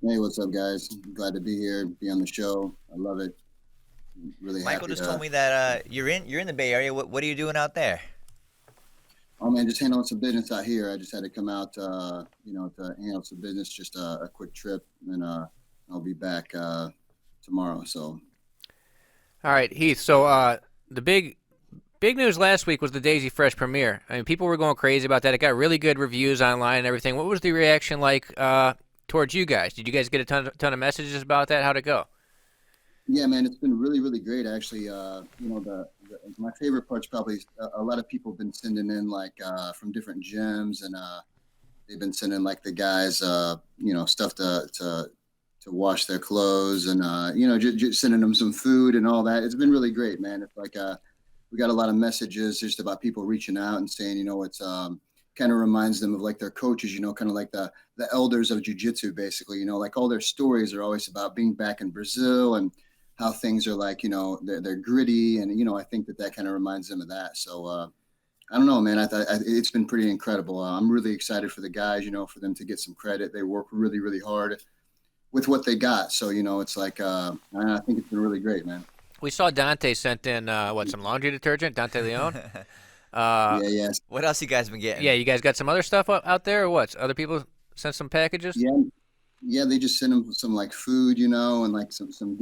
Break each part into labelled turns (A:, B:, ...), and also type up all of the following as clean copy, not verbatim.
A: Hey, what's up, guys? Glad to be here, be on the show. I love it. Really
B: Michael
A: happy
B: just told
A: to.
B: me that you're in the Bay Area. What are you doing out there?
A: Oh man, just handling some business out here. I just had to come out, to handle some business. Just a quick trip, and I'll be back tomorrow. So
C: All right, Heath. So the big news last week was the Daisy Fresh premiere. I mean, people were going crazy about that. It got really good reviews online and everything. What was the reaction like towards you guys? Did you guys get a ton of messages about that? How'd it go?
A: yeah, man, it's been really, really great. Actually, my favorite part's probably a lot of people have been sending in like from different gyms, and they've been sending like the guys, stuff to wash their clothes, and just sending them some food and all that. It's been really great, man. It's like we got a lot of messages just about people reaching out and saying, it's kind of reminds them of like their coaches, kind of like the elders of jiu-jitsu, basically. Like all their stories are always about being back in Brazil and how things are like, they're gritty, and I think that kind of reminds them of that. So I don't know, man. It's been pretty incredible. I'm really excited for the guys, for them to get some credit. They work really, really hard with what they got. So it's like I think it's been really great, man.
C: We saw Dante sent in some laundry detergent, Dante Leone. Uh,
A: Yeah, yeah,
B: What else you guys been getting?
C: yeah, you guys got some other stuff out there, or what? Other people sent some packages?
A: yeah, yeah. They just send them some like food, and like some some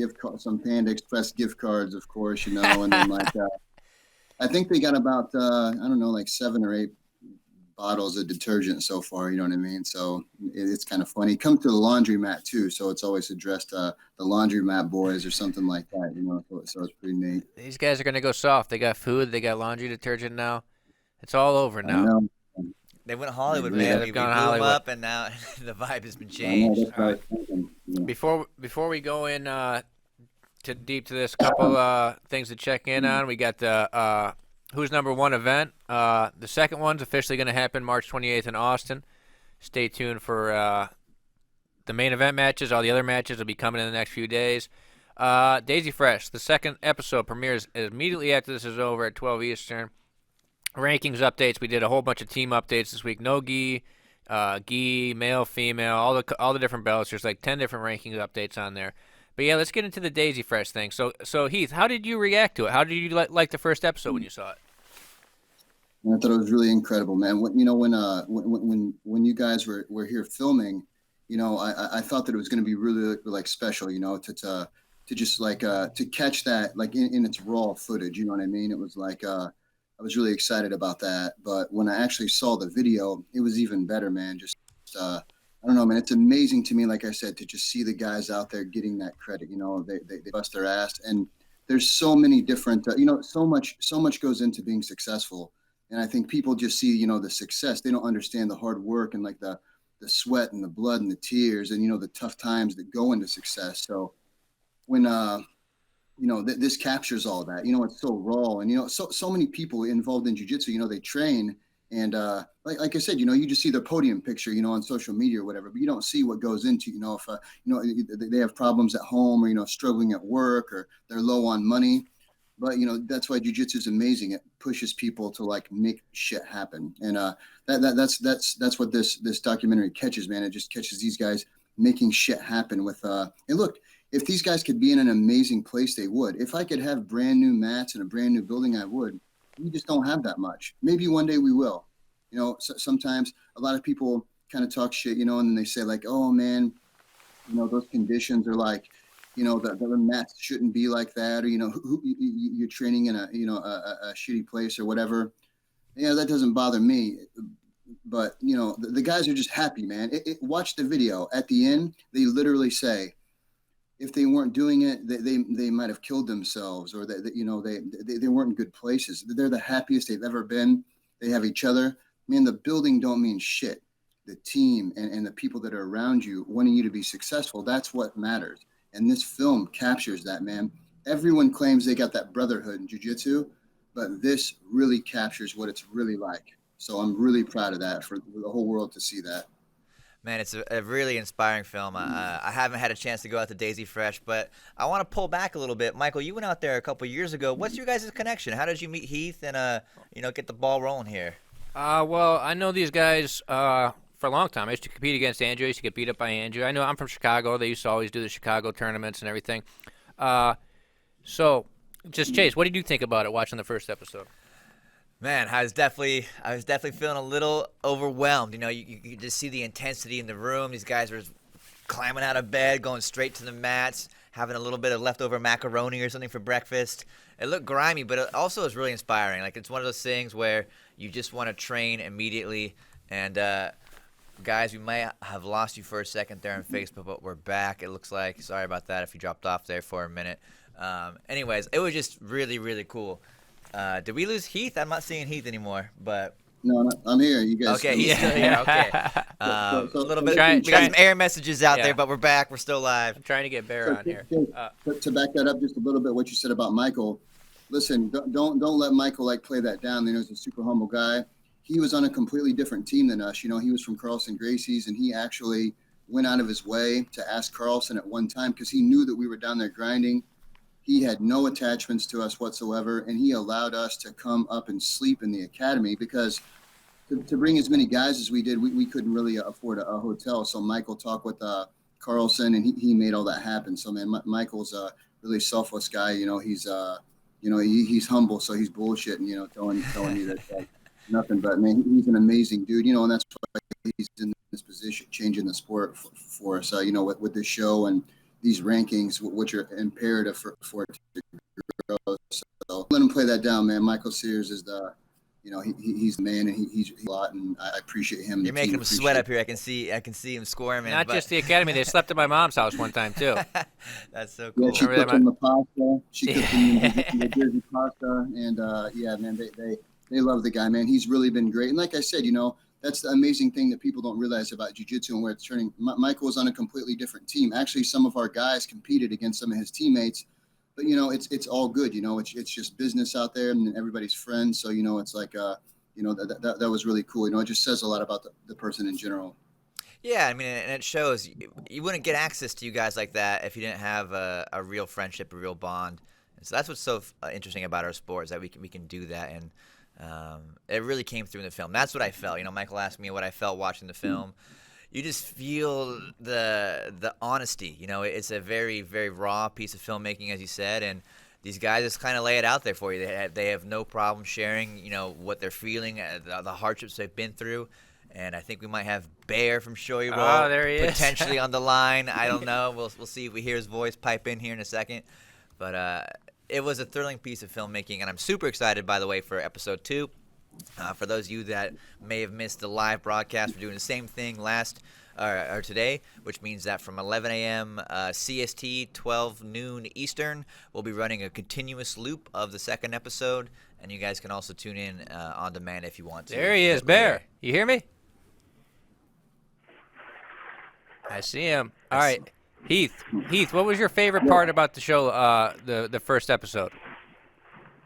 A: Panda Express gift cards, of course, and then like I think they got about I don't know, like 7 or 8 bottles of detergent so far. You know what I mean? So it's kind of funny. Come to the laundromat too, so it's always addressed the laundromat boys or something like that. So it's pretty neat.
C: These guys are gonna go soft. They got food. They got laundry detergent now. It's all over
A: I
C: now.
A: know.
B: They went
A: I
B: Hollywood,
A: agree.
C: Yeah,
B: man.
A: That's
B: We,
C: they've
B: we
C: gone
B: blew them
C: Hollywood.
B: up, and now the vibe has been
A: I know.
B: changed.
A: That's
C: All
A: what I
C: right.
A: was thinking. Yeah.
C: Before we go in to deep to this, couple things to check in on. We got the Who's Number One event. The second one's officially going to happen March 28th in Austin. Stay tuned for the main event matches. All the other matches will be coming in the next few days. Daisy Fresh, the second episode premieres immediately after this is over at 12 Eastern. Rankings updates. We did a whole bunch of team updates this week. No gi, gi, male, female, all the different belts. There's like 10 different rankings updates on there. But yeah, let's get into the Daisy Fresh thing. So Heath, how did you react to it? How did you like the first episode when you saw it?
A: And I thought it was really incredible, man. When you guys were here filming, I thought that it was going to be really like special, to just like to catch that like in its raw footage. You know what I mean? It was like I was really excited about that. But when I actually saw the video, it was even better, man. Just I don't know, man. It's amazing to me, like I said, to just see the guys out there getting that credit. They bust their ass, and there's so many different, so much goes into being successful. And I think people just see, the success. They don't understand the hard work and like the sweat and the blood and the tears and the tough times that go into success. So when this captures all that. It's so raw, and so many people involved in jujitsu. They train, and like I said, you just see their podium picture, on social media or whatever, but you don't see what goes into, if they have problems at home, or struggling at work, or they're low on money. But that's why jujitsu is amazing. It pushes people to like make shit happen, and that's what this documentary catches, man. It just catches these guys making shit happen with and look, if these guys could be in an amazing place, they would. If I could have brand new mats and a brand new building, I would. We just don't have that much. Maybe one day we will. Sometimes a lot of people kind of talk shit, and then they say like, "Oh man, those conditions are like, the mats shouldn't be like that," or you're training in a shitty place or whatever. Yeah, that doesn't bother me. But the guys are just happy, man. Watch the video. At the end, they literally say, if they weren't doing it, they might have killed themselves, or they weren't in good places. They're the happiest they've ever been. They have each other. Man, the building don't mean shit. The team and the people that are around you wanting you to be successful, that's what matters. And this film captures that, man. Everyone claims they got that brotherhood in jiu-jitsu, but this really captures what it's really like. So I'm really proud of that, for the whole world to see that.
B: Man, it's a really inspiring film. I haven't had a chance to go out to Daisy Fresh, but I want to pull back a little bit. Michael, you went out there a couple years ago. What's your guys' connection? How did you meet Heath and get the ball rolling here?
C: Well, I know these guys for a long time. I used to compete against Andrew. I used to get beat up by Andrew. I know I'm from Chicago. They used to always do the Chicago tournaments and everything. So, just Chase, what did you think about it watching the first episode?
B: Man, I was definitely feeling a little overwhelmed. You know, you just see the intensity in the room. These guys were climbing out of bed, going straight to the mats, having a little bit of leftover macaroni or something for breakfast. It looked grimy, but it also is really inspiring. Like, it's one of those things where you just want to train immediately. And guys, we might have lost you for a second there on Facebook, but we're back, it looks like. Sorry about that if you dropped off there for a minute. Anyways, it was just really, really cool. Did we lose Heath? I'm not seeing Heath anymore, but
A: No, I'm here. You guys.
B: okay, he's still here. Okay, a little bit. We got some error messages out there, but we're back. We're still live.
C: I'm trying to get Bear on here.
A: To back that up just a little bit, what you said about Michael. Listen, don't let Michael play that down. You know, he's a super humble guy. He was on a completely different team than us. You know, he was from Carlson Gracie's, and he actually went out of his way to ask Carlson at one time because he knew that we were down there grinding. He had no attachments to us whatsoever, and he allowed us to come up and sleep in the academy because to bring as many guys as we did, we couldn't really afford a hotel. So Michael talked with Carlson, and he made all that happen. So, man, Michael's a really selfless guy. You know, he's he's humble, so he's bullshitting, you know, telling you that nothing. But, man, he's an amazing dude, you know, and that's why he's in this position, changing the sport for us, you know, with this show and these rankings, which are imperative for it to grow. So let him play that down, man. Michael Sears is he's the man, and he's a lot, and I appreciate him.
B: You're making him sweat up here. I can see him squirming.
C: Not just the academy. They slept at my mom's house one time too.
B: That's so cool.
A: Yeah, she cooked him the pasta. She cooked him the Jersey pasta, and yeah, man, they love the guy, man. He's really been great, and like I said, you know, that's the amazing thing that people don't realize about jiu-jitsu and where it's turning. Michael was on a completely different team. Actually, some of our guys competed against some of his teammates, but, you know, it's all good. You know, it's just business out there, and everybody's friends. So, you know, it's like, you know, that was really cool. You know, it just says a lot about the person in general.
B: Yeah, I mean, and it shows. You wouldn't get access to you guys like that if you didn't have a real friendship, a real bond. And so that's what's so interesting about our sport, is that we can do that. And it really came through in the film. That's what I felt. You know, Michael asked me what I felt watching the film. You just feel the honesty. You know, it's a very, very raw piece of filmmaking, as you said, and these guys just kind of lay it out there for you. They have no problem sharing, you know, what they're feeling, the hardships they've been through. And I think we might have Bear from Shoybo potentially on the line. I don't know. We'll see if we hear his voice pipe in here in a second. But it was a thrilling piece of filmmaking, and I'm super excited, by the way, for episode 2. For those of you that may have missed the live broadcast, we're doing the same thing today, which means that from 11 a.m. CST, 12 noon Eastern, we'll be running a continuous loop of the second episode, and you guys can also tune in on demand if you want to.
C: There he is, Bear. You hear me? I see him. All right. Heath, what was your favorite part about the show, the first episode?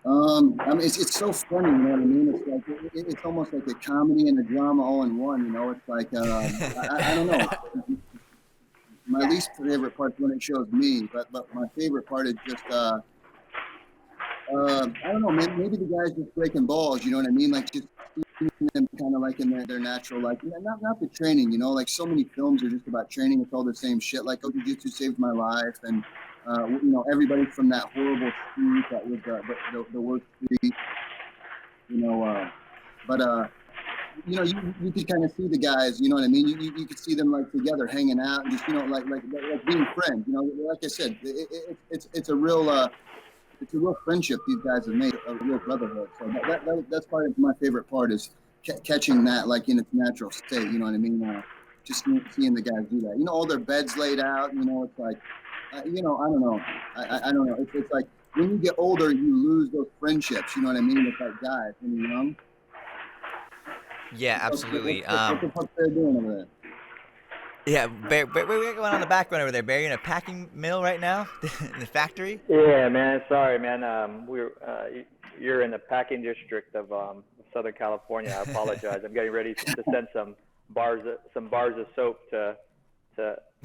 A: I mean, it's so funny, you know what I mean? It's like it's almost like a comedy and a drama all in one. You know, it's like I don't know. My least favorite part is when it shows me, but my favorite part is just I don't know, man. Maybe the guys just breaking balls. You know what I mean? Like just seeing them kind of like in their natural, like not the training. You know, like so many films are just about training. It's all the same shit. Like, oh, jiu-jitsu saved my life, and you know, everybody from that horrible street that was the worst street, you know, but you know, you could kind of see the guys, you know what I mean? You could see them like together hanging out and just, you know, like being friends, you know, like I said, it's a real friendship these guys have made, a real brotherhood. So that's probably my favorite part, is catching that like in its natural state, you know what I mean? Just seeing the guys do that, you know, all their beds laid out, you know, it's like, you know, I don't know. I don't know. It's like when you get older, you lose those friendships. You know what I mean? With like guys when you're young.
B: Yeah, absolutely.
A: What the fuck they're doing over there?
B: Yeah, Bear, what's going on in the background over there? Bear, you in a packing mill right now in the factory?
D: Yeah, man. Sorry, man. You're in the packing district of Southern California. I apologize. I'm getting ready to send some bars of soap to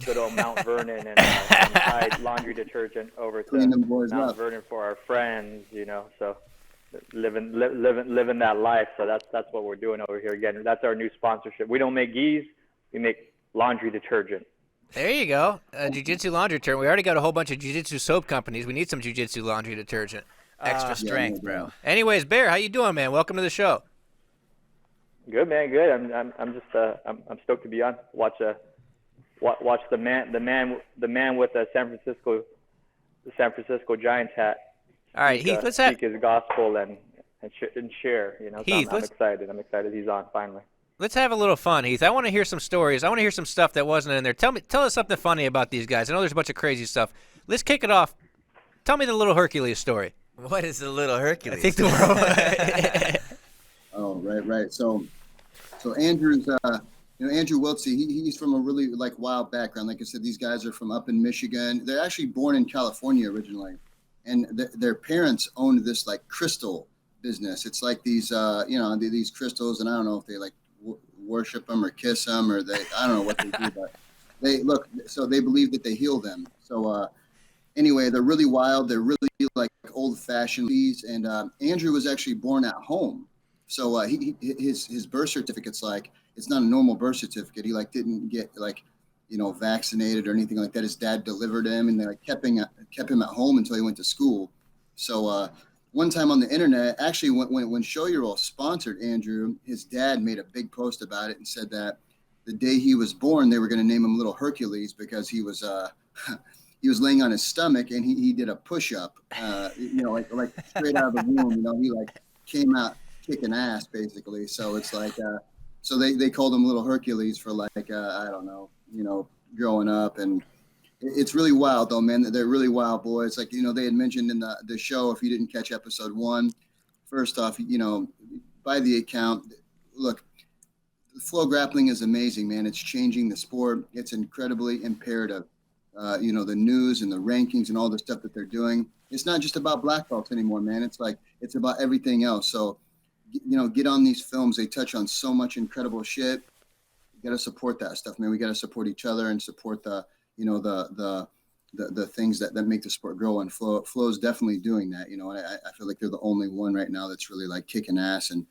D: good old Mount Vernon and Tide laundry detergent over to Mount Vernon for our friends, you know. So living that life. So that's what we're doing over here. Again, that's our new sponsorship. We don't make gis, make laundry detergent.
C: There you go. Jiu-Jitsu laundry detergent. We already got a whole bunch of jiu-jitsu soap companies. We need some jiu-jitsu laundry detergent.
B: Extra strength, bro.
C: Anyways, Bear, how you doing, man? Welcome to the show.
D: Good, man. Good. I'm just I'm stoked to be on. Watch the man with the San Francisco Giants hat.
C: All right, Heath, let's have
D: speak his gospel and share. You know,
C: Heath,
D: so I'm excited. I'm excited he's on finally.
C: Let's have a little fun, Heath. I want to hear some stories. I want to hear some stuff that wasn't in there. Tell us something funny about these guys. I know there's a bunch of crazy stuff. Let's kick it off. Tell me the little Hercules story.
B: What is the little Hercules?
C: I think the world.
A: Oh, right. So Andrew's, Andrew Wiltsey, he's from a really like wild background. Like I said, these guys are from up in Michigan. They're actually born in California originally, and their parents owned this like crystal business. It's like these, these crystals, and I don't know if they like worship them or kiss them, or I don't know what they do, but so they believe that they heal them. So anyway, they're really wild. They're really like old-fashioned. And Andrew was actually born at home. So his birth certificate's like, it's not a normal birth certificate. He like didn't get like, vaccinated or anything like that. His dad delivered him, and they like kept him at home until he went to school. So one time on the internet, actually when Show Your Roll sponsored Andrew, his dad made a big post about it and said that the day he was born, they were going to name him Little Hercules because he was he was laying on his stomach and he did a push-up, like straight out of the womb. He like came out kicking ass basically. So it's like, so they called him Little Hercules for like, I don't know, growing up. And it's really wild though, man. They're really wild boys. Like, they had mentioned in the show, if you didn't catch episode 1, first off, by the account, look, FloGrappling is amazing, man. It's changing the sport. It's incredibly imperative. The news and the rankings and all the stuff that they're doing. It's not just about black belts anymore, man. It's like, it's about everything else. So, get on these films. They touch on so much incredible shit. You got to support that stuff, man. We got to support each other and support the things that make the sport grow. And Flo's definitely doing that, and I feel like they're the only one right now that's really like kicking ass and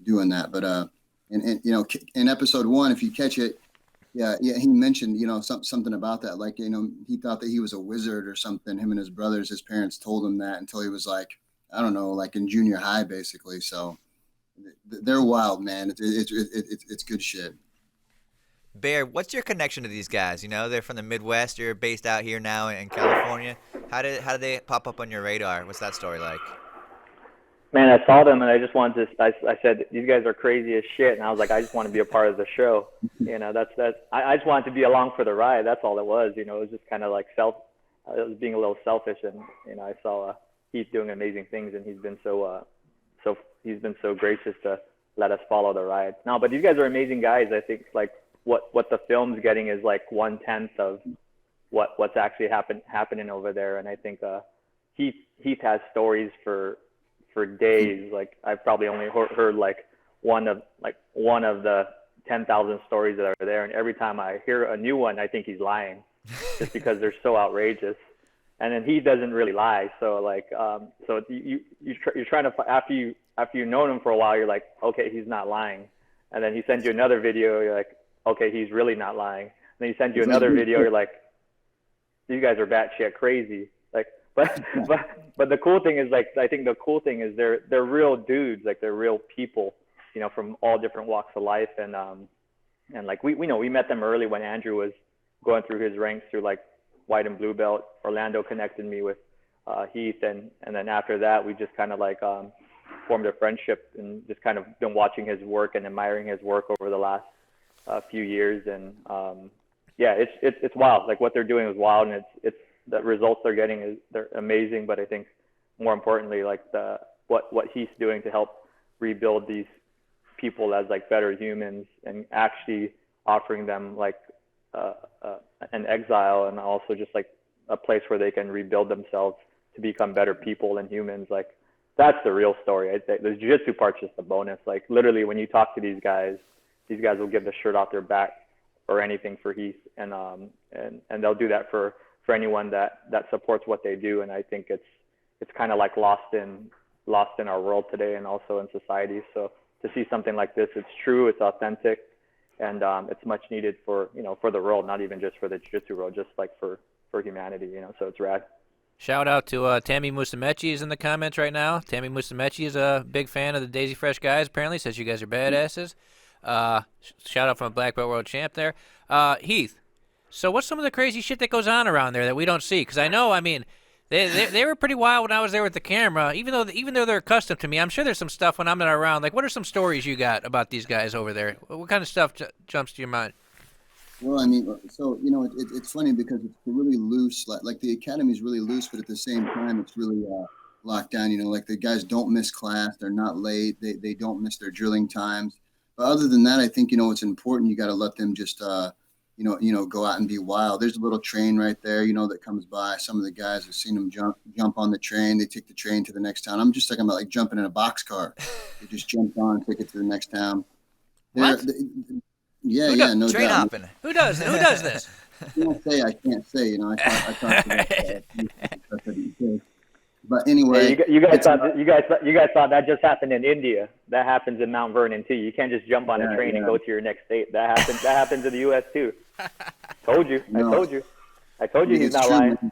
A: doing that. But, in episode 1, if you catch it, yeah, he mentioned, something about that. Like, he thought that he was a wizard or something. Him and his brothers, his parents told him that until he was like, I don't know, like in junior high, basically. So they're wild, man. It's good shit.
B: Bear, what's your connection to these guys? They're from the Midwest. You're based out here now in California. How did they pop up on your radar? What's that story like?
D: Man, I saw them and I just wanted to. I said, these guys are crazy as shit, and I was like, I just want to be a part of the show. I just wanted to be along for the ride. That's all it was. It was just kind of like I was being a little selfish, and I saw Heath doing amazing things, and he's been he's been so gracious to let us follow the ride. No, but these guys are amazing guys. I think like what the film's getting is like 1/10 of what's actually happening over there, and I think Heath has stories for days. Like I've probably only heard like one of the 10,000 stories that are there, and every time I hear a new one, I think he's lying, just because they're so outrageous. And then he doesn't really lie. So like, so you're trying to, after you've known him for a while, you're like, okay, he's not lying. And then he sends you another video, you're like, okay, he's really not lying. And then he sends you another video, you're like, these guys are batshit crazy. Like, but the cool thing is, like, I think the cool thing is they're real dudes, like they're real people, from all different walks of life. And like we met them early when Andrew was going through his ranks through like white and blue belt. Orlando connected me with Heath, and then after that we just kind of like formed a friendship, and just kind of been watching his work and admiring his work over the last few years. And yeah, it's wild. Like what they're doing is wild, and it's the results they're getting they're amazing. But I think more importantly, like what Heath's doing to help rebuild these people as like better humans, and actually offering them like an exile, and also just like a place where they can rebuild themselves to become better people and humans. Like that's the real story. The jiu-jitsu part's just a bonus. Like literally when you talk to these guys will give the shirt off their back or anything for Heath, and they'll do that for anyone that supports what they do. And I think it's kind of like lost in our world today, and also in society. So to see something like this, it's true, it's authentic, and it's much needed for for the world, not even just for the jiu-jitsu world, just like for humanity. So it's rad.
C: Shout out to Tammy Musumeci is in the comments right now. Tammy Musumeci is a big fan of the Daisy Fresh guys, apparently, says you guys are badasses. Shout out from a Black Belt World Champ there. Heath, so what's some of the crazy shit that goes on around there that we don't see? Because I know, I mean, they were pretty wild when I was there with the camera. Even though they're accustomed to me, I'm sure there's some stuff when I'm not around. Like, what are some stories you got about these guys over there? What kind of stuff jumps to your mind?
A: Well, I mean, so it's funny because it's really loose. Like the academy is really loose, but at the same time, it's really locked down. Like the guys don't miss class, they're not late, they don't miss their drilling times. But other than that, I think it's important. You got to let them just go out and be wild. There's a little train right there, that comes by. Some of the guys have seen them jump on the train. They take the train to the next town. I'm just talking about like jumping in a boxcar. They just jump on, take it to the next town.
B: What?
A: Yeah, no
B: train
A: doubt.
B: hopping.
C: Who does this?
A: I can't say. I talked to that. But anyway,
D: Yeah, you guys thought that just happened in India. That happens in Mount Vernon too. You can't just jump on a train and go to your next state. That happens in the U.S. too. Told you.
A: No.
D: I told you he's not
A: true,
D: lying.
A: Man.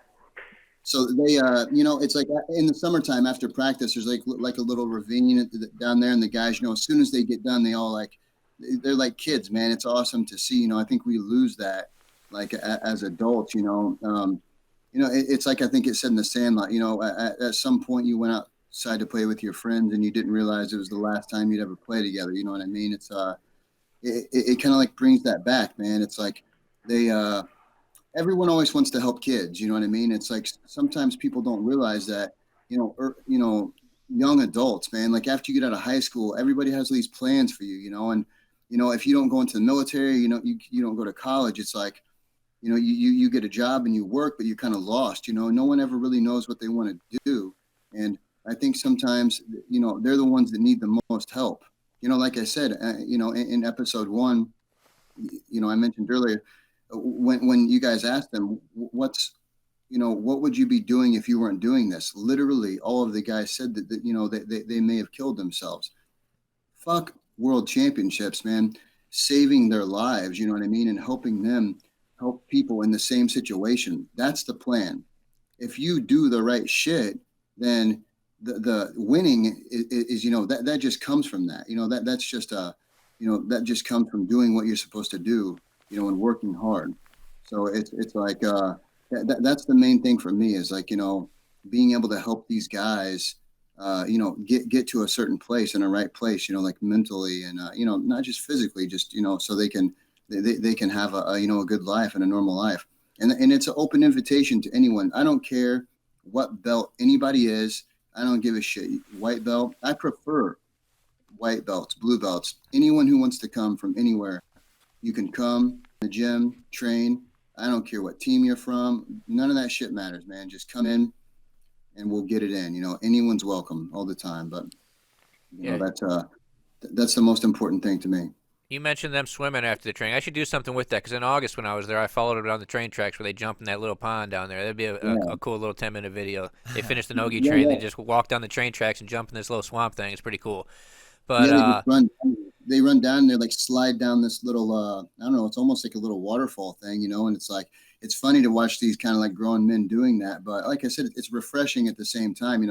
A: So they, it's like in the summertime after practice, there's like a little ravine down there, and the guys, as soon as they get done, they all they're like kids, man. It's awesome to see. I think we lose that, like as adults. It's like I think it said in the Sandlot. At some point you went outside to play with your friends, and you didn't realize it was the last time you'd ever play together. You know what I mean? It's it kind of like brings that back, man. It's like they everyone always wants to help kids. You know what I mean? It's like sometimes people don't realize that. Young adults, man. Like after you get out of high school, everybody has these plans for you. And if you don't go into the military, you don't go to college. It's like, you get a job and you work, but you're kind of lost. No one ever really knows what they want to do. And I think sometimes, they're the ones that need the most help. Like I said, in episode 1, I mentioned earlier, when you guys asked them, what would you be doing if you weren't doing this? Literally, all of the guys said that they may have killed themselves. Fuck world championships, man. Saving their lives, you know what I mean? And helping them help people in the same situation. That's the plan. If you do the right shit, then the winning is that just comes from that. That's just that just comes from doing what you're supposed to do, and working hard. So it's like that's the main thing for me is like, being able to help these guys, get to a certain place in a right place, like mentally and, not just physically, just, so they can have a good life and a normal life. And it's an open invitation to anyone. I don't care what belt anybody is. I don't give a shit. White belt. I prefer white belts, blue belts. Anyone who wants to come from anywhere, you can come to the gym, train. I don't care what team you're from. None of that shit matters, man. Just come in and we'll get it in. Anyone's welcome all the time. But that's the most important thing to me.
C: You mentioned them swimming after the training. I should do something with that because in August when I was there, I followed them on the train tracks where they jump in that little pond down there. That'd be a cool little 10-minute video. They finish the Nogi train. They just walk down the train tracks and jump in this little swamp thing. It's pretty cool. But
A: they run down and they like slide down this little I don't know, it's almost like a little waterfall thing, and it's like it's funny to watch these kind of like grown men doing that. But like I said, it's refreshing at the same time.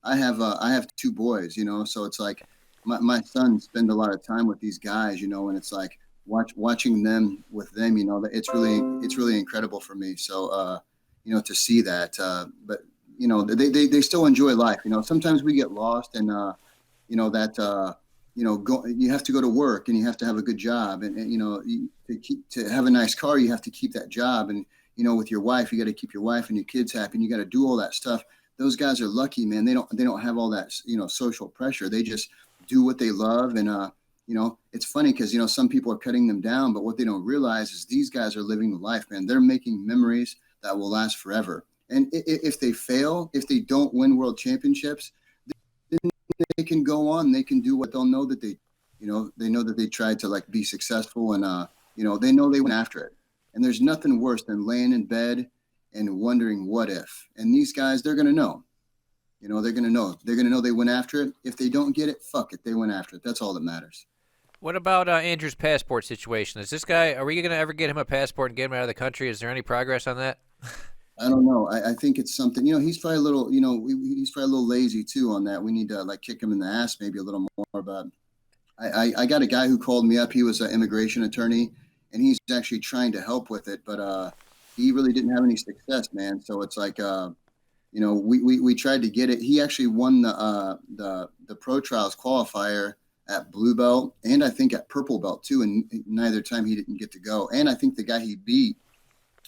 A: I have 2 boys, so it's like my sons spend a lot of time with these guys, and it's like watching them with them, it's really incredible for me. So to see that, but they still enjoy life. Sometimes we get lost and you have to go to work and you have to have a good job and to have a nice car, you have to keep that job. And, with your wife, you got to keep your wife and your kids happy and you got to do all that stuff. Those guys are lucky, man. They don't have all that, social pressure. They just do what they love. And, it's funny because, some people are cutting them down, but what they don't realize is these guys are living the life, man. They're making memories that will last forever. And if they fail, if they don't win world championships, they can go on, they can do what they'll know that they know that they tried to like be successful and, they know they went after it. And there's nothing worse than laying in bed and wondering what if. And these guys, they're going to know, they're going to know they went after it. If they don't get it, fuck it. They went after it. That's all that matters.
C: What about Andrew's passport situation? Is this guy? Are we going to ever get him a passport and get him out of the country? Is there any progress on that?
A: I don't know. I think it's something, he's probably a little, he's probably a little lazy too on that. We need to like kick him in the ass maybe a little more. But I got a guy who called me up. He was an immigration attorney, and he's actually trying to help with it, but he really didn't have any success, man. So it's like, we tried to get it. He actually won the pro trials qualifier at blue belt and I think at purple belt too. And neither time he didn't get to go. And I think the guy he beat,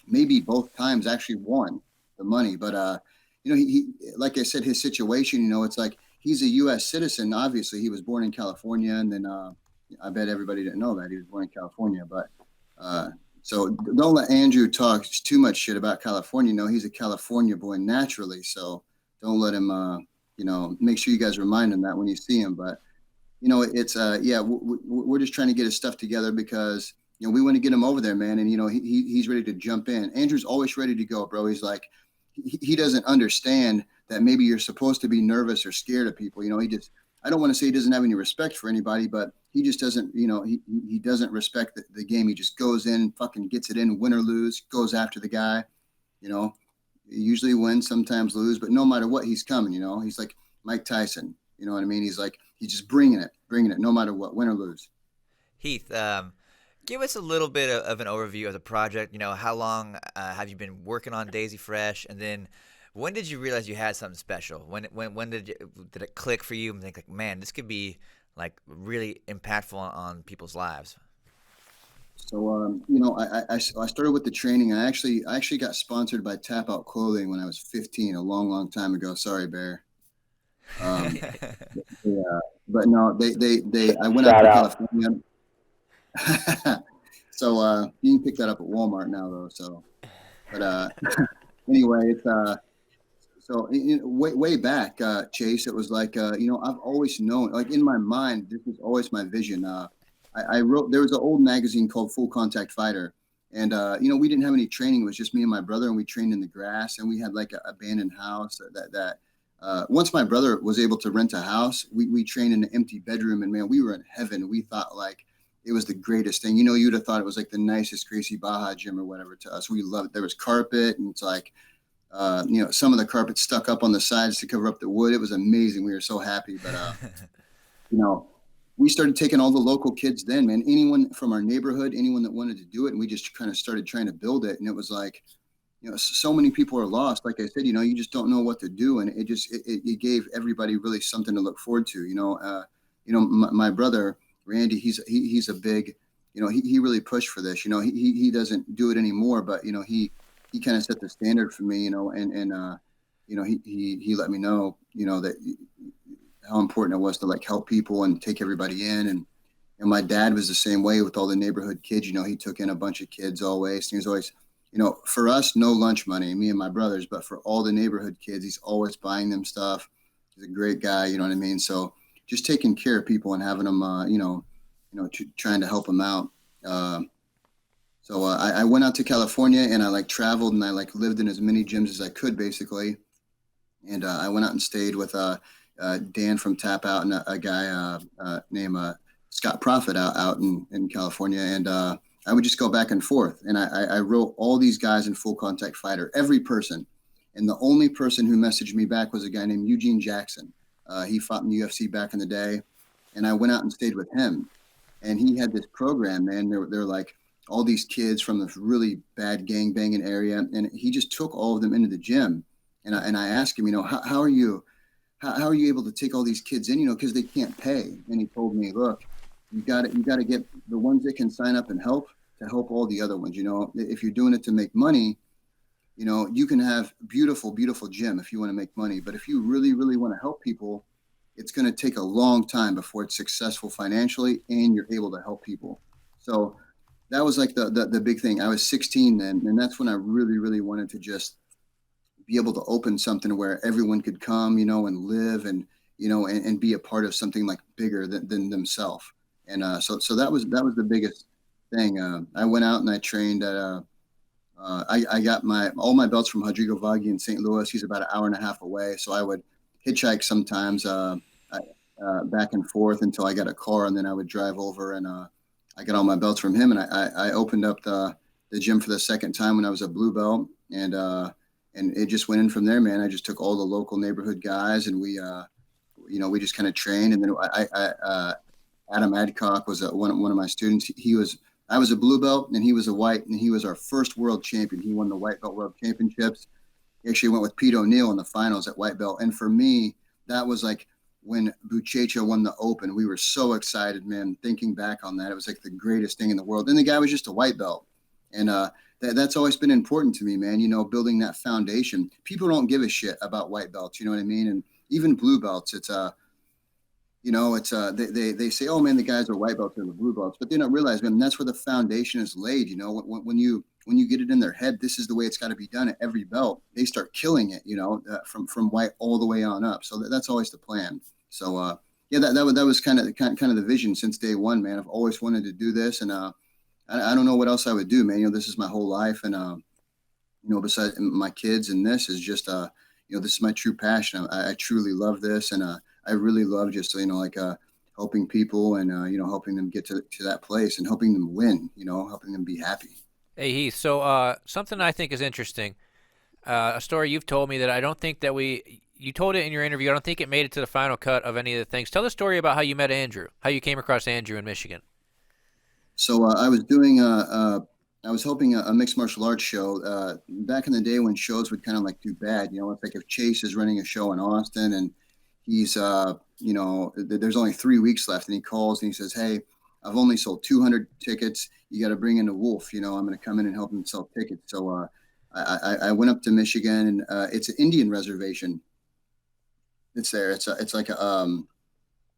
A: maybe both times, actually won the money. But he like I said, his situation, it's like he's a U.S. citizen. Obviously, he was born in California, and then I bet everybody didn't know that he was born in California. But so don't let Andrew talk too much shit about California. He's a California boy naturally. So don't let him. Make sure you guys remind him that when you see him. But it's we're just trying to get his stuff together because we want to get him over there, man. And he's ready to jump in. Andrew's always ready to go, bro. He's like, he doesn't understand that maybe you're supposed to be nervous or scared of people. I don't want to say he doesn't have any respect for anybody, but he just doesn't, he doesn't respect the game. He just goes in, fucking gets it in, win or lose, goes after the guy, usually wins, sometimes lose, but no matter what, he's coming, he's like Mike Tyson, you know what I mean? He's like, he's just bringing it no matter what, win or lose.
B: Heath, give us a little bit of an overview of the project. How long have you been working on Daisy Fresh, and then when did you realize you had something special? When did it click for you and think like, man, this could be like really impactful on people's lives?
A: So I started with the training. I actually got sponsored by Tap Out Clothing when I was 15, a long time ago. Sorry, Bear. But no, they I went out to California. So you can pick that up at Walmart now though. So, but anyway, it's so way back, Chase, it was like I've always known, like in my mind, this was always my vision. I wrote, there was an old magazine called Full Contact Fighter, and we didn't have any training. It was just me and my brother, and we trained in the grass, and we had like an abandoned house that once my brother was able to rent a house, we trained in an empty bedroom, and man, we were in heaven. We thought like it was the greatest thing. You'd have thought it was like the nicest Gracie Baja gym or whatever to us. We loved it. There was carpet, and it's like, some of the carpet stuck up on the sides to cover up the wood. It was amazing. We were so happy. But, we started taking all the local kids then, man, anyone from our neighborhood, anyone that wanted to do it. And we just kind of started trying to build it. And it was like, so many people are lost. Like I said, you just don't know what to do. And it gave everybody really something to look forward to. My brother, Randy, he's a big, he really pushed for this. He doesn't do it anymore, but he kind of set the standard for me. And he let me know that how important it was to like help people and take everybody in. And my dad was the same way with all the neighborhood kids. He took in a bunch of kids always. And he was always, for us, no lunch money, me and my brothers, but for all the neighborhood kids, he's always buying them stuff. He's a great guy. You know what I mean? So just taking care of people and having them, trying to help them out. So I went out to California, and I like traveled, and I like lived in as many gyms as I could basically. And I went out and stayed with Dan from Tap Out and a guy named Scott Profit out in California. And I would just go back and forth. And I wrote all these guys in Full Contact Fighter, every person. And the only person who messaged me back was a guy named Eugene Jackson. He fought in the UFC back in the day. And I went out and stayed with him. And he had this program, man. They're like all these kids from this really bad gangbanging area. And he just took all of them into the gym. And I asked him, how are you able to take all these kids in, because they can't pay? And he told me, look, you got to get the ones that can sign up and help to help all the other ones. If you're doing it to make money, you can have beautiful, beautiful gym if you want to make money. But if you really, really want to help people, it's going to take a long time before it's successful financially and you're able to help people. So that was like the big thing. I was 16 then, and that's when I really, really wanted to just be able to open something where everyone could come, and live and, and be a part of something like bigger than themselves. And so that was the biggest thing. I went out and I trained at I got all my belts from Rodrigo Vaghi in St. Louis. He's about an hour and a half away. So I would hitchhike sometimes. back and forth until I got a car, and then I would drive over, and I got all my belts from him. And I opened up the gym for the second time when I was a blue belt, and it just went in from there, man. I just took all the local neighborhood guys, and we just kind of trained. And then Adam Adcock was one of my students. I was a blue belt and he was a white, and he was our first world champion. He won the white belt world championships. He actually went with Pete O'Neill in the finals at white belt. And for me, that was like when Buchecha won the Open. We were so excited, man. Thinking back on that, it was like the greatest thing in the world. And the guy was just a white belt. And that's always been important to me, man. Building that foundation. People don't give a shit about white belts. You know what I mean? And even blue belts, they say, oh man, the guys are white belts and the blue belts, but they don't realize, man, that's where the foundation is laid. When you get it in their head, this is the way it's got to be done at every belt. They start killing it, from white all the way on up. So that's always the plan. So yeah, that was kind of the vision since day one, man. I've always wanted to do this, and I don't know what else I would do, man. This is my whole life, and besides my kids, and this is just this is my true passion. I truly love this, and I really love just helping people, and helping them get to that place, and helping them win, helping them be happy.
C: Hey, Heath, so something I think is interesting, a story you've told me that I don't think that you told it in your interview. I don't think it made it to the final cut of any of the things. Tell the story about how you met Andrew, how you came across Andrew in Michigan.
A: So I was doing I was helping a mixed martial arts show back in the day when shows would kind of like do bad. It's like if Chase is running a show in Austin, and he's there's only 3 weeks left, and he calls and he says, hey, I've only sold 200 tickets. You got to bring in a Wolf. I'm going to come in and help him sell tickets. So I went up to Michigan, and it's an Indian reservation. It's there.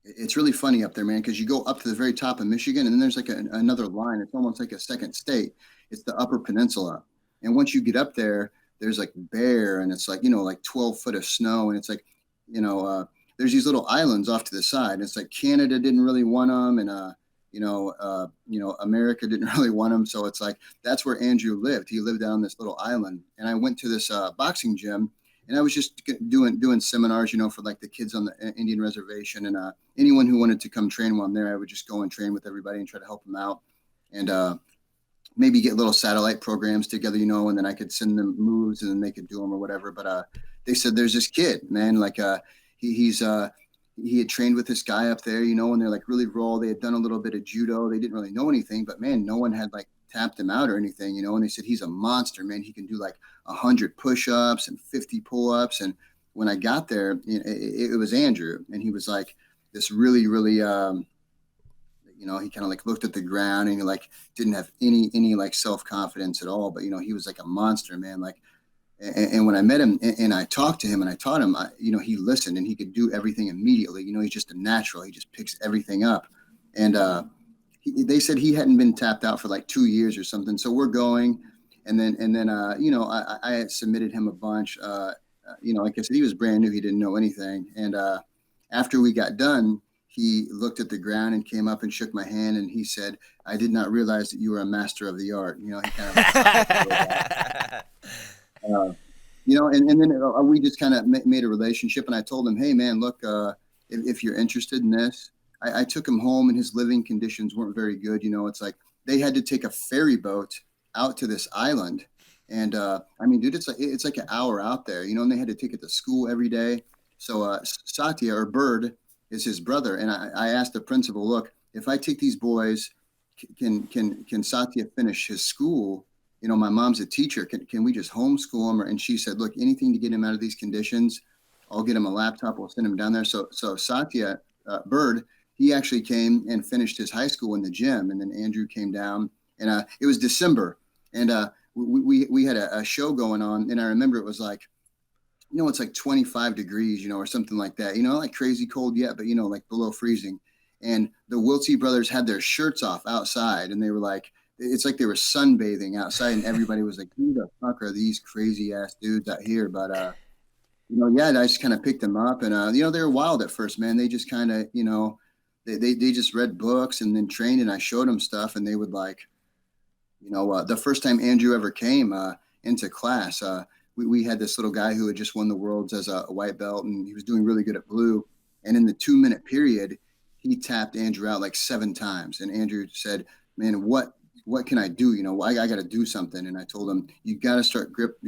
A: It's really funny up there, man, because you go up to the very top of Michigan, and then there's like another line. It's almost like a second state. It's the Upper Peninsula. And once you get up there, there's like bear, and it's like, like 12 foot of snow. And it's like, there's these little islands off to the side. And it's like Canada didn't really want them, and America didn't really want them. So it's like that's where Andrew lived. He lived on this little island. And I went to this boxing gym, and I was just doing seminars, for like the kids on the Indian reservation, and anyone who wanted to come train while I'm there, I would just go and train with everybody and try to help them out, and maybe get little satellite programs together, and then I could send them moves, and then they could do them or whatever. But they said there's this kid, man, like he had trained with this guy up there, and they're like really raw. They had done a little bit of judo. They didn't really know anything, but man, no one had like tapped him out or anything, and they said he's a monster, man. He can do like 100 push-ups and 50 pull-ups. And when I got there, it was Andrew, and he was like this really, really, he kind of like looked at the ground, and he like didn't have any like self-confidence at all. But he was like a monster, man. Like, and when I met him and I talked to him and I taught him, he listened, and he could do everything immediately. He's just a natural. He just picks everything up, and they said he hadn't been tapped out for like 2 years or something. So we're going. And then I had submitted him a bunch. Like I said, he was brand new. He didn't know anything. And after we got done, he looked at the ground and came up and shook my hand. And he said, I did not realize that you were a master of the art. He kind of, and then we just kind of made a relationship. And I told him, hey, man, look, if you're interested in this, I took him home, and his living conditions weren't very good. It's like they had to take a ferry boat out to this island. And dude, it's like an hour out there, and they had to take it to school every day. So Satya, or Bird, is his brother. And I asked the principal, look, if I take these boys, can Satya finish his school? My mom's a teacher. Can we just homeschool him? And she said, look, anything to get him out of these conditions, I'll get him a laptop. We'll send him down there. So Satya, Bird, he actually came and finished his high school in the gym. And then Andrew came down, and it was December. And we had a show going on, and I remember it was like, it's like 25 degrees, or something like that, not like crazy cold yet, but, like below freezing. And the Wiltsey brothers had their shirts off outside, and they were like, it's like they were sunbathing outside, and everybody was like, who the fuck are these crazy ass dudes out here? But, yeah, I just kind of picked them up, and, they were wild at first, man. They just kind of, they just read books and then trained, and I showed them stuff, and they would like, the first time Andrew ever came into class, we had this little guy who had just won the worlds as a white belt, and he was doing really good at blue. And in the 2-minute period, he tapped Andrew out like 7 times. And Andrew said, man, what can I do? I got to do something. And I told him, you got to start grip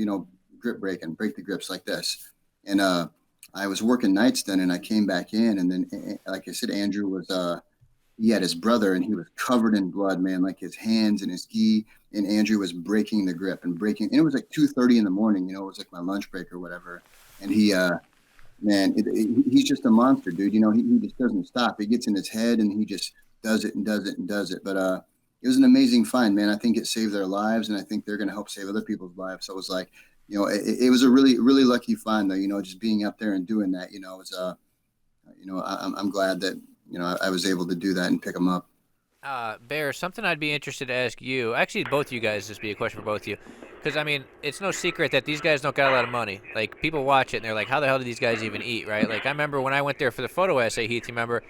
A: breaking, break the grips like this. And I was working nights then, and I came back in, and then, like I said, Andrew was he had his brother, and he was covered in blood, man, like his hands and his gi. And Andrew was breaking the grip and breaking. And it was like 2:30 in the morning. It was like my lunch break or whatever. And he, man, he's just a monster, dude. He just doesn't stop. He gets in his head, and he just does it and does it and does it. But it was an amazing find, man. I think it saved their lives, and I think they're going to help save other people's lives. So it was like, it was a really, really lucky find, though. Just being up there and doing that. It was, I'm glad that I was able to do that and pick them up.
C: Bear, something I'd be interested to ask you. Actually, both of you guys. This be a question for both of you, because I mean, it's no secret that these guys don't got a lot of money. Like, people watch it and they're like, "How the hell do these guys even eat?" Right? Like, I remember when I went there for the photo essay, Heath. You remember?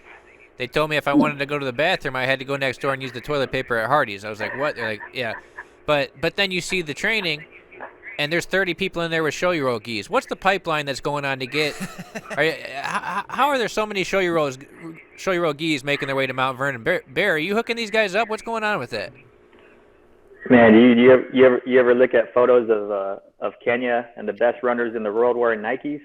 C: They told me if I wanted to go to the bathroom, I had to go next door and use the toilet paper at Hardee's. I was like, "What?" They're like, "Yeah," but then you see the training, and there's 30 people in there with show-year-old geese. What's the pipeline that's going on to get? How are there so many show-year-old geese making their way to Mount Vernon? Bear, are you hooking these guys up? What's going on with that?
D: Man, you ever look at photos of Kenya and the best runners in the world wearing Nikes?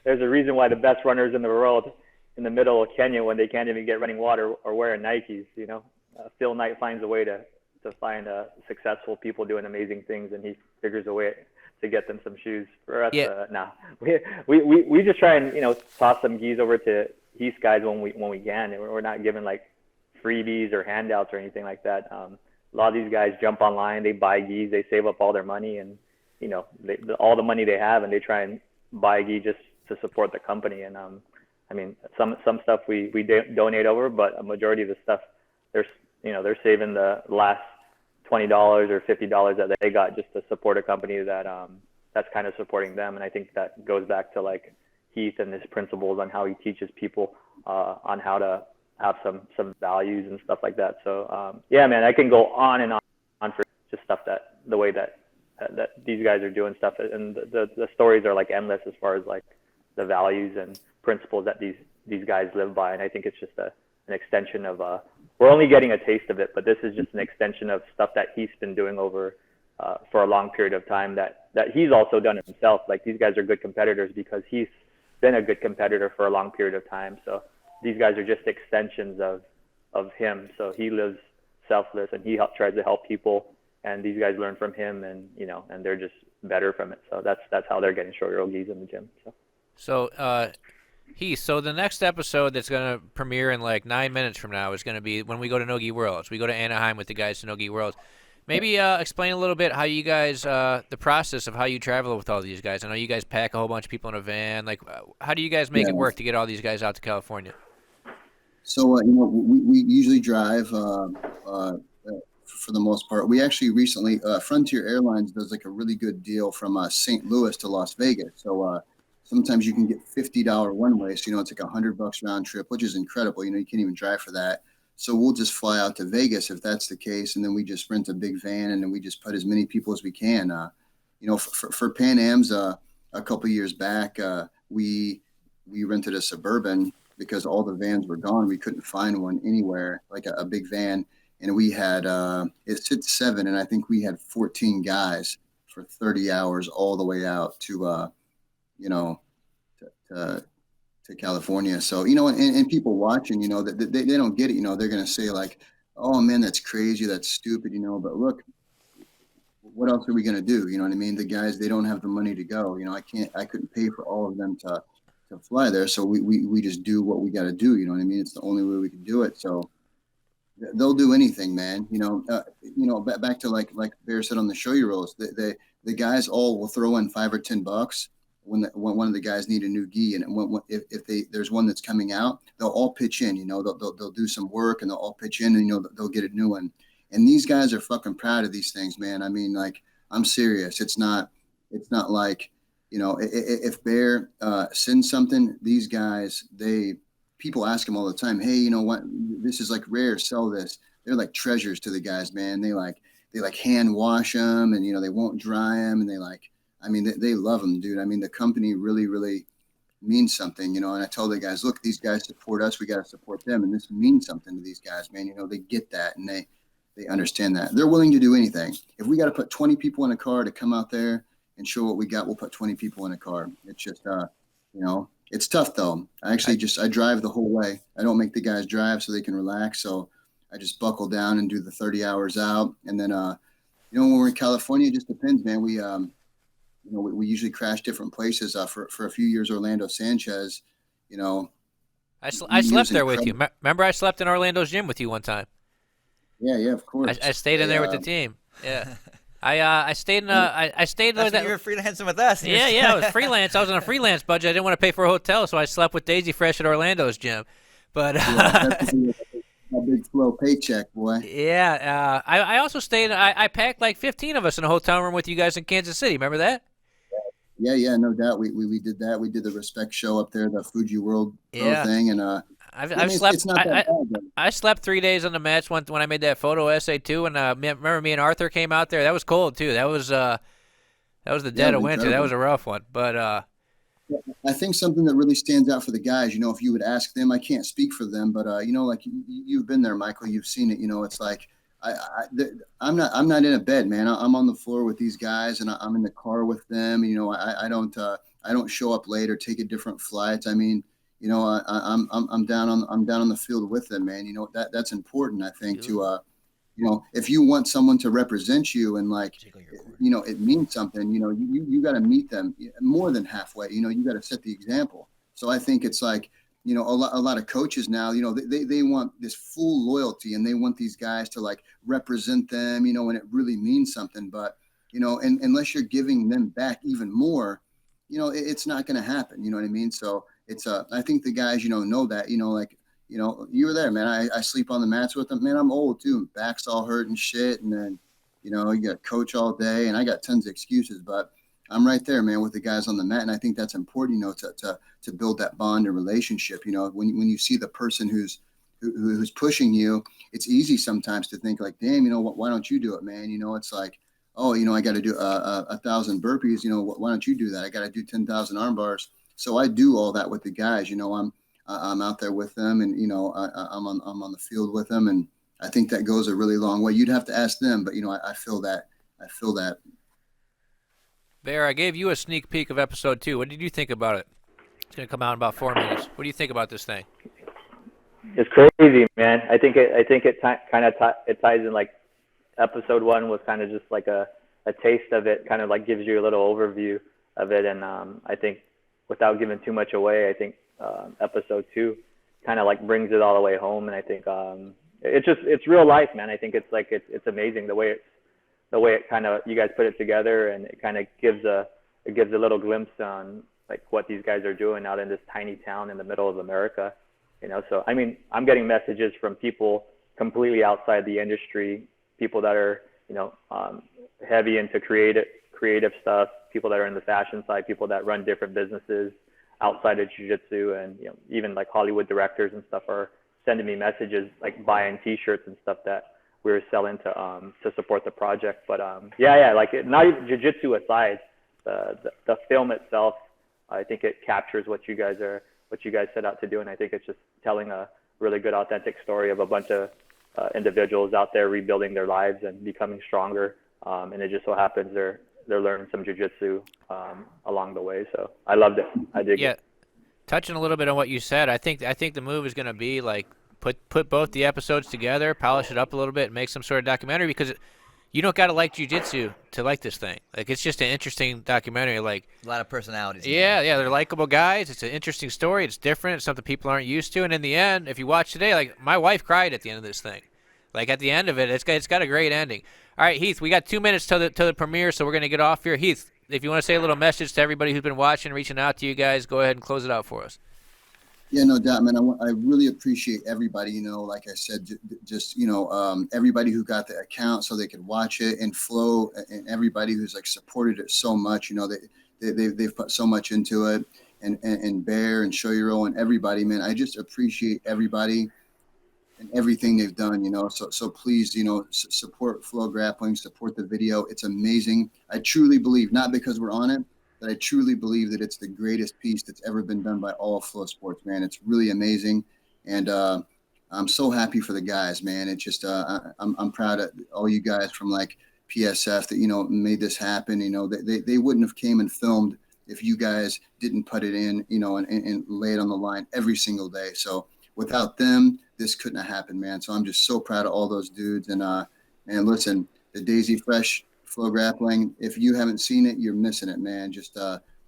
D: There's a reason why the best runners in the world in the middle of Kenya, when they can't even get running water, are wearing Nikes. Phil Knight finds a way to find successful people doing amazing things, and he figures a way to get them some shoes. For us, we just try and toss some geese over to Heath guys when we can. We're not giving like freebies or handouts or anything like that. A lot of these guys jump online, they buy geese, they save up all their money, and all the money they have, and they try and buy geese just to support the company. And I mean, some stuff we donate over, but a majority of the stuff they're saving the last $20 or $50 that they got just to support a company that's kind of supporting them. And I think that goes back to like Heath and his principles on how he teaches people on how to have some values and stuff like that. So yeah, man, I can go on and on for just stuff that the way that these guys are doing stuff, and the stories are like endless as far as like the values and principles that these guys live by. And I think it's just an extension of we're only getting a taste of it, but this is just an extension of stuff that He's been doing over for a long period of time that he's also done himself. Like, these guys are good competitors because he's been a good competitor for a long period of time. So these guys are just extensions of him. So he lives selfless, and he tries to help people, and these guys learn from him, and and they're just better from it. So that's how they're getting show-year-old geese in the gym.
C: So Heath, so the next episode that's going to premiere in like 9 minutes from now is going to be when we go to No-Gi Worlds. We go to Anaheim with the guys to No-Gi Worlds. Maybe explain a little bit how you guys, the process of how you travel with all these guys. I know you guys pack a whole bunch of people in a van. Like, how do you guys make it work to get all these guys out to California?
A: So, we usually drive for the most part. We actually recently, Frontier Airlines does like a really good deal from St. Louis to Las Vegas. So sometimes you can get $50 one way. So, it's like $100 round trip, which is incredible. You can't even drive for that. So we'll just fly out to Vegas if that's the case. And then we just rent a big van, and then we just put as many people as we can. For Pan Am's a couple years back, we rented a Suburban because all the vans were gone. We couldn't find one anywhere, like a big van. And we had, it sits 7, and I think we had 14 guys for 30 hours all the way out to California. So, and people watching, that they don't get it, they're going to say like, oh man, that's crazy. That's stupid, but look, what else are we going to do? You know what I mean? The guys, they don't have the money to go. I couldn't pay for all of them to fly there. So we just do what we got to do. You know what I mean? It's the only way we can do it. So they'll do anything, man. Back to like Bear said on the show you rolls, the guys all will throw in $5 or $10 when one of the guys need a new gi, and if there's one that's coming out, they'll all pitch in. They'll do some work, and they'll all pitch in, and they'll get a new one. And these guys are fucking proud of these things, man. I mean, like, I'm serious. It's not like, if Bear sends something, these guys, people ask him all the time, hey, what, this is like rare, sell this. They're like treasures to the guys, man. They hand wash them, and they won't dry them, and they love them, dude. I mean, the company really, really means something, you know. And I tell the guys, look, these guys support us. We got to support them. And this means something to these guys, man. You know, they get that and they understand that. They're willing to do anything. If we got to put 20 people in a car to come out there and show what we got, we'll put 20 people in a car. It's just, you know, it's tough though. I drive the whole way. I don't make the guys drive so they can relax. So I just buckle down and do the 30 hours out. And then, you know, when we're in California, it just depends, man. We, you know, we usually crash different places. For a few years, Orlando Sanchez, you know.
C: I slept there with you. Remember, I slept in Orlando's gym with you one time.
A: Yeah, of course.
C: I stayed in there with the team. Yeah. I stayed in I stayed
B: That's
C: there.
B: when you were freelancing with us.
C: Yeah, I was freelance. I was on a freelance budget. I didn't want to pay for a hotel, so I slept with Daisy Fresh at Orlando's gym. But
A: that's a big flow paycheck, boy.
C: yeah, I also stayed. I packed like 15 of us in a hotel room with you guys in Kansas City. Remember that?
A: Yeah, no doubt. We did that. We did the respect show up there, the Fuji World Pro thing, and
C: I've slept.
A: It's not that bad.
C: I slept 3 days on the mats when I made that photo essay too. And remember, me and Arthur came out there. That was cold too. That was the dead of winter.
A: Incredible.
C: That was a rough one. But
A: I think something that really stands out for the guys, you know, if you would ask them, I can't speak for them, but you know, like you've been there, Michael. You've seen it. You know, it's like I'm not in a bed, man. I'm on the floor with these guys, and I'm in the car with them. You know, I don't show up late or take a different flights. I mean, you know, I'm down on the field with them, man. You know, that's important, I think, to you know, if you want someone to represent you and like, you know, it means something, you know, you got to meet them more than halfway, you know, you got to set the example. So I think it's like, you know, a lot of coaches now, you know, they want this full loyalty and they want these guys to like represent them, you know, and it really means something. But, you know, and unless you're giving them back even more, you know, it's not going to happen. You know what I mean? So it's I think the guys, you know that, you know, like, you know, you were there, man. I sleep on the mats with them, man. I'm old too. Back's all hurt and shit. And then, you know, you got coach all day and I got tons of excuses, but I'm right there, man, with the guys on the mat. And I think that's important, you know, to build that bond and relationship. You know, when you see the person who's pushing you, it's easy sometimes to think like, damn, you know, why don't you do it, man? You know, it's like, oh, you know, I got to do 1,000 burpees. You know, why don't you do that? I got to do 10,000 arm bars. So I do all that with the guys. You know, I'm out there with them, and you know, I'm on the field with them, and I think that goes a really long way. You'd have to ask them, but you know, I feel that.
C: Bear, I gave you a sneak peek of episode 2. What did you think about it? It's going to come out in about 4 minutes. What do you think about this thing?
D: It's crazy, man. I think it ties in. Like episode 1 was kind of just like a taste of it, kind of like gives you a little overview of it, and I think without giving too much away, I think episode 2 kind of like brings it all the way home. And I think it's real life, man. I think it's amazing the way it kind of, you guys put it together, and it kind of gives a little glimpse on like what these guys are doing out in this tiny town in the middle of America, you know. So I mean, I'm getting messages from people completely outside the industry, people that are, you know, heavy into creative stuff, people that are in the fashion side, people that run different businesses outside of jiu-jitsu, and you know, even like Hollywood directors and stuff are sending me messages like buying T-shirts and stuff that we were selling to support the project. But yeah, like not even jiu-jitsu aside, the film itself, I think it captures what you guys set out to do, and I think it's just telling a really good authentic story of a bunch of individuals out there rebuilding their lives and becoming stronger. And it just so happens they're learning some jiu-jitsu along the way. So I loved it. I dig it.
C: Touching a little bit on what you said, I think the move is going to be like put both the episodes together, polish it up a little bit, and make some sort of documentary, because you don't got to like jiu-jitsu to like this thing. Like, it's just an interesting documentary. Like,
B: a lot of personalities.
C: Yeah, they're likable guys. It's an interesting story. It's different. It's something people aren't used to. And in the end, if you watch today, like, my wife cried at the end of this thing. Like, at the end of it, it's got a great ending. All right, Heath, we got 2 minutes till the premiere, so we're going to get off here. Heath, if you want to say a little message to everybody who's been watching, reaching out to you guys, go ahead and close it out for us.
A: Yeah, no doubt, man. I really appreciate everybody, you know, like I said, just, you know, everybody who got the account so they could watch it, and Flo, and everybody who's like supported it so much. You know, they've put so much into it, and Bear and Shoyuro and everybody, man. I just appreciate everybody and everything they've done, you know. So please, you know, support FloGrappling, support the video. It's amazing. I truly believe, not because we're on it, that I truly believe that it's the greatest piece that's ever been done by all Flow Sports, man. It's really amazing. And I'm so happy for the guys, man. It's just, I'm proud of all you guys from like PSF that, made this happen. They wouldn't have came and filmed if you guys didn't put it in, and lay it on the line every single day. So without them, this couldn't have happened, man. So I'm just so proud of all those dudes. And listen, the Daisy Fresh FloGrappling, if you haven't seen it, you're missing it, man. Just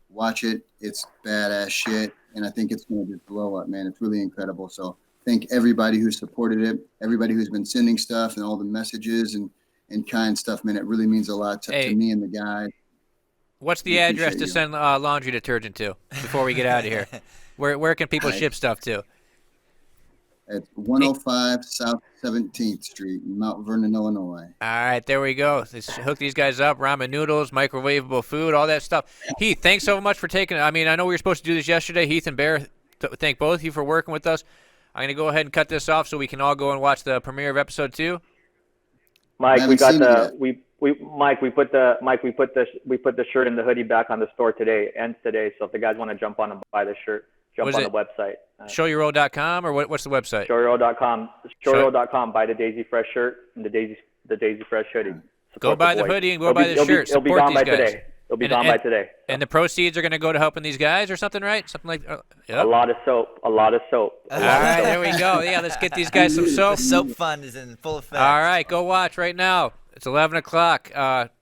A: watch it. It's badass shit. And I think it's going to just blow up, man. It's really incredible. So thank everybody who supported it, everybody who's been sending stuff and all the messages and kind stuff, man. It really means a lot to me and the guys.
C: What's the address to send laundry detergent to before we get out of here? Where can people ship stuff to?
A: It's 105 South 17th Street, Mount Vernon, Illinois.
C: All right, there we go. Let's hook these guys up. Ramen noodles, microwavable food, all that stuff. Heath, thanks so much for taking it. I mean, I know we were supposed to do this yesterday. Heath and Bear, thank both of you for working with us. I'm going to go ahead and cut this off so we can all go and watch the premiere of episode 2.
D: Mike, we got the Mike, we put the shirt and the hoodie back on the store today. Ends today. So if the guys want to jump on and buy the shirt, jump on the website.
C: Showyourroll.com or what's the website?
D: Showyourroll.com. Showyourroll.com. Buy the Daisy Fresh shirt and the Daisy Fresh hoodie.
C: Go buy the hoodie and go buy the shirt.
D: It'll be gone by today. It'll be gone by today.
C: And the proceeds are going to go to helping these guys or something, right? Something like
D: yep. A lot of soap.
C: All right, there we go. Yeah, let's get these guys some soap.
B: The soap fund is in full effect.
C: All right, go watch right now. It's 11 o'clock.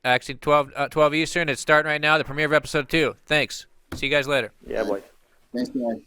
C: Actually, 12 Eastern. It's starting right now. The premiere of episode 2. Thanks. See you guys later.
D: Yeah, boys.
A: Thanks, guys.